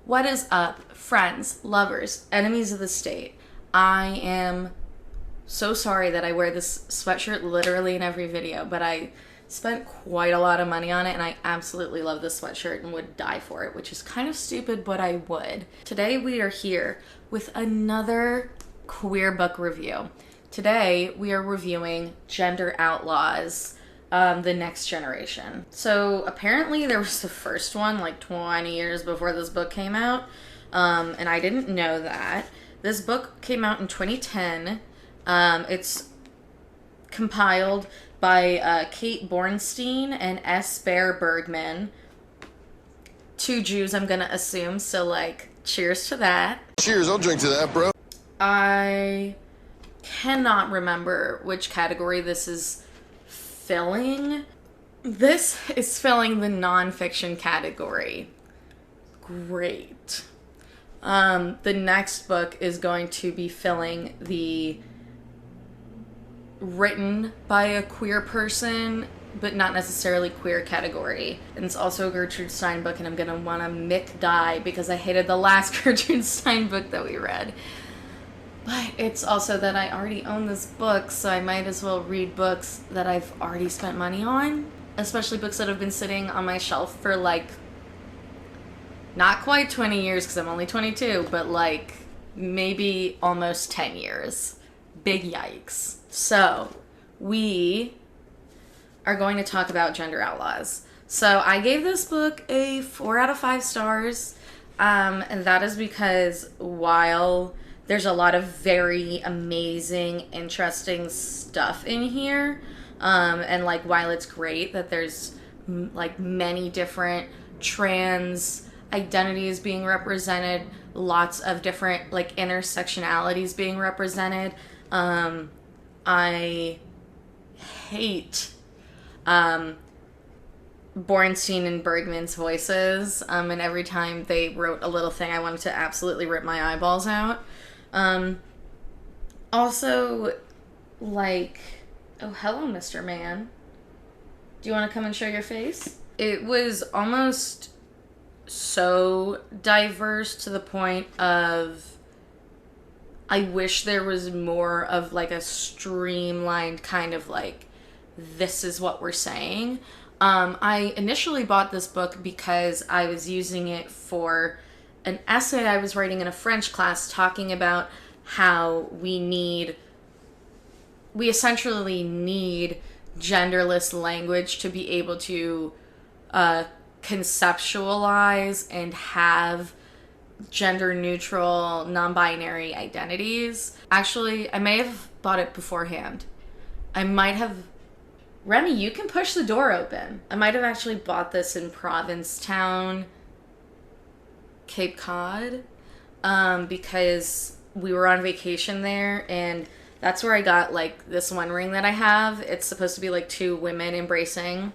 What is up, friends, lovers, enemies of the state? I am so sorry that I wear this sweatshirt literally in every video, but I spent quite a lot of money on it and I absolutely love this sweatshirt and would die for it, which is kind of stupid, but I would. Today we are here with another queer book review. Today we are reviewing Gender Outlaws, The Next Generation. So apparently there was the first one like 20 years before this book came out, and I didn't know that. This book came out in 2010. It's compiled by Kate Bornstein and S. Bear Bergman. Two Jews, I'm gonna assume, so like, cheers to that. Cheers, I'll drink to that, bro. I cannot remember which category this is filling. This is filling the nonfiction category. Great. The next book is going to be filling the written by a queer person, but not necessarily queer category. And it's also a Gertrude Stein book, and I'm gonna want to Mick die because I hated the last Gertrude Stein book that we read. But it's also that I already own this book, so I might as well read books that I've already spent money on, especially books that have been sitting on my shelf for like not quite 20 years because I'm only 22, but like maybe almost 10 years. Big yikes. So we are going to talk about Gender Outlaws. So I gave this book a 4 out of 5 stars, and that is because while there's a lot of very amazing, interesting stuff in here, and like while it's great that there's like many different trans identities being represented, lots of different like intersectionalities being represented, I hate Bornstein and Bergman's voices, and every time they wrote a little thing I wanted to absolutely rip my eyeballs out. Also, like, oh, hello, Mr. Man. Do you want to come and show your face? It was almost so diverse to the point of I wish there was more of like a streamlined kind of like, this is what we're saying. I initially bought this book because I was using it for an essay I was writing in a French class talking about how we essentially need genderless language to be able to conceptualize and have gender-neutral, non-binary identities. Actually, I may have bought it beforehand. I might have... Remy, you can push the door open. I might have actually bought this in Provincetown, Cape Cod, because we were on vacation there, and that's where I got, like, this one ring that I have. It's supposed to be, like, 2 women embracing.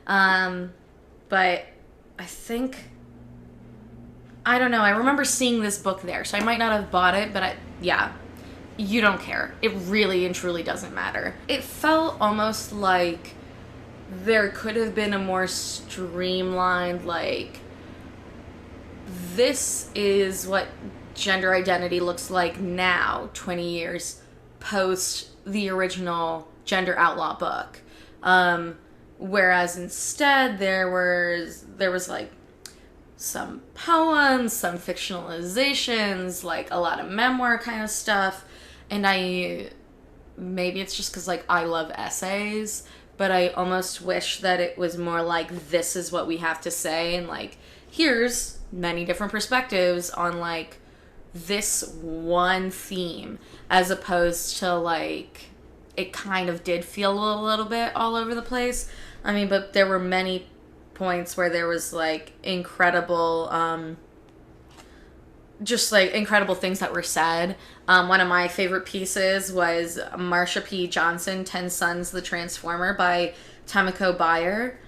But I think... I don't know. I remember seeing this book there, so I might not have bought it, but yeah, you don't care. It really and truly doesn't matter. It felt almost like there could have been a more streamlined, like, this is what gender identity looks like now, 20 years post the original Gender Outlaw book. Whereas instead there was like some poems, some fictionalizations, like a lot of memoir kind of stuff, and maybe it's just because like I love essays, but I almost wish that it was more like, this is what we have to say, and like, here's many different perspectives on like this one theme, as opposed to like, it kind of did feel a little bit all over the place. I mean, but there were many points where there was like incredible just like incredible things that were said. One of my favorite pieces was Marsha P. Johnson, 10 Sons, The Transformer by Tamiko Bayer.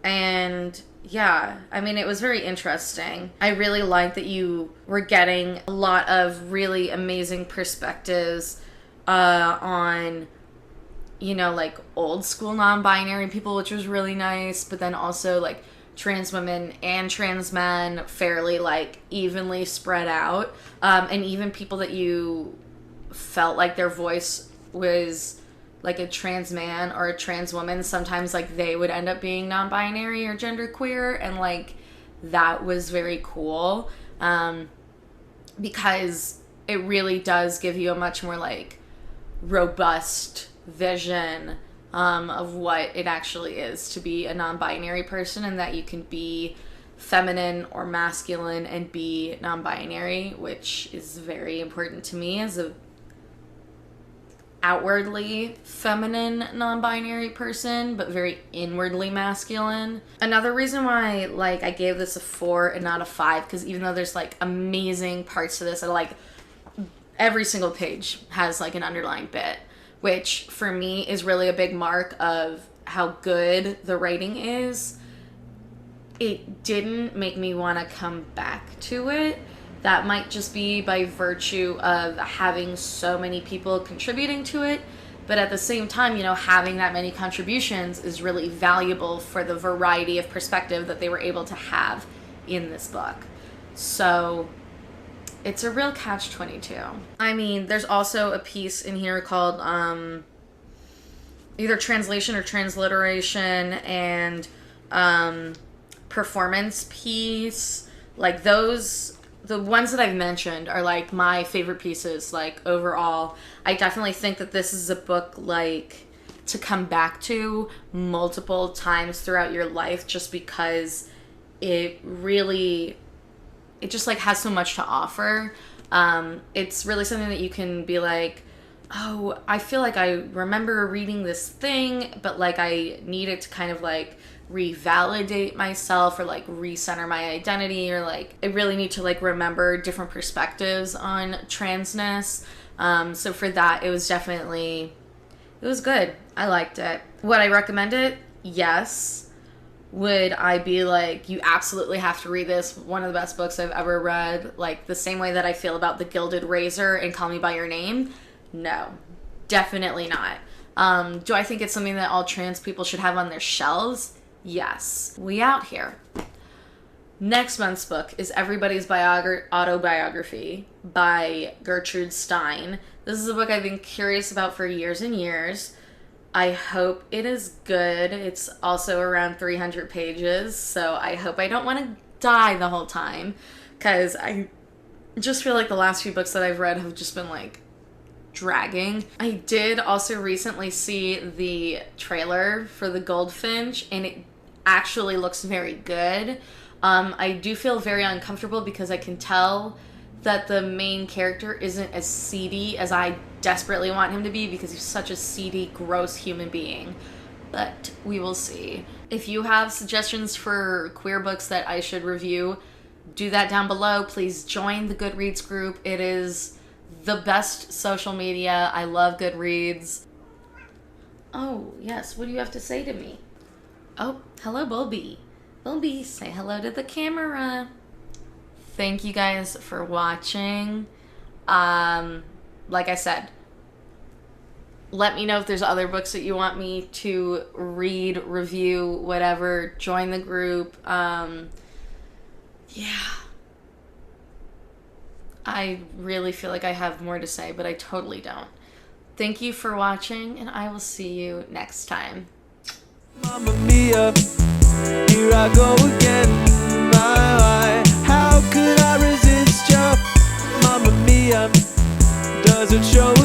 And yeah, I mean, it was very interesting. I really liked that you were getting a lot of really amazing perspectives on, you know, like old school non-binary people, which was really nice, but then also like trans women and trans men fairly like evenly spread out, and even people that you felt like their voice was like a trans man or a trans woman, sometimes like they would end up being non-binary or genderqueer, and like that was very cool, because it really does give you a much more like robust vision of what it actually is to be a non-binary person, and that you can be feminine or masculine and be non-binary, which is very important to me as a outwardly feminine non-binary person, but very inwardly masculine. Another reason why like I gave this a 4 and not a 5, because even though there's like amazing parts to this, I like every single page has like an underlying bit, which for me is really a big mark of how good the writing is. It didn't make me want to come back to it. That might just be by virtue of having so many people contributing to it. But at the same time, you know, having that many contributions is really valuable for the variety of perspective that they were able to have in this book. So it's a real catch-22. I mean, there's also a piece in here called either translation or transliteration and performance piece. Like those, the ones that I've mentioned are like my favorite pieces, like overall. I definitely think that this is a book like to come back to multiple times throughout your life, just because it really, it just like has so much to offer. It's really something that you can be like, oh, I feel like I remember reading this thing, but like I needed to kind of like revalidate myself or like recenter my identity, or like I really need to like remember different perspectives on transness. So for that, it was definitely, it was good. I liked it. Would I recommend it? Yes. Would I be like, you absolutely have to read this, one of the best books I've ever read, like the same way that I feel about The Gilded Razor and Call Me By Your Name? No, definitely not. Do I think it's something that all trans people should have on their shelves? Yes. We out here. Next month's book is Everybody's Autobiography by Gertrude Stein. This is a book I've been curious about for years and years. I hope it is good. It's also around 300 pages, so I hope I don't want to die the whole time, because I just feel like the last few books that I've read have just been like dragging. I did also recently see the trailer for The Goldfinch, and it actually looks very good. I do feel very uncomfortable because I can tell that the main character isn't as seedy as I desperately want him to be, because he's such a seedy, gross human being. But we will see. If you have suggestions for queer books that I should review, do that down below. Please join the Goodreads group. It is the best social media. I love Goodreads. Oh, yes. What do you have to say to me? Oh, hello, Bulby. Bulby, say hello to the camera. Thank you guys for watching. Like I said, let me know if there's other books that you want me to read, review, whatever. Join the group. Yeah. I really feel like I have more to say, but I totally don't. Thank you for watching, and I will see you next time. Mamma mia, here I go again. My, how could I resist you? Mamma mia, does it show?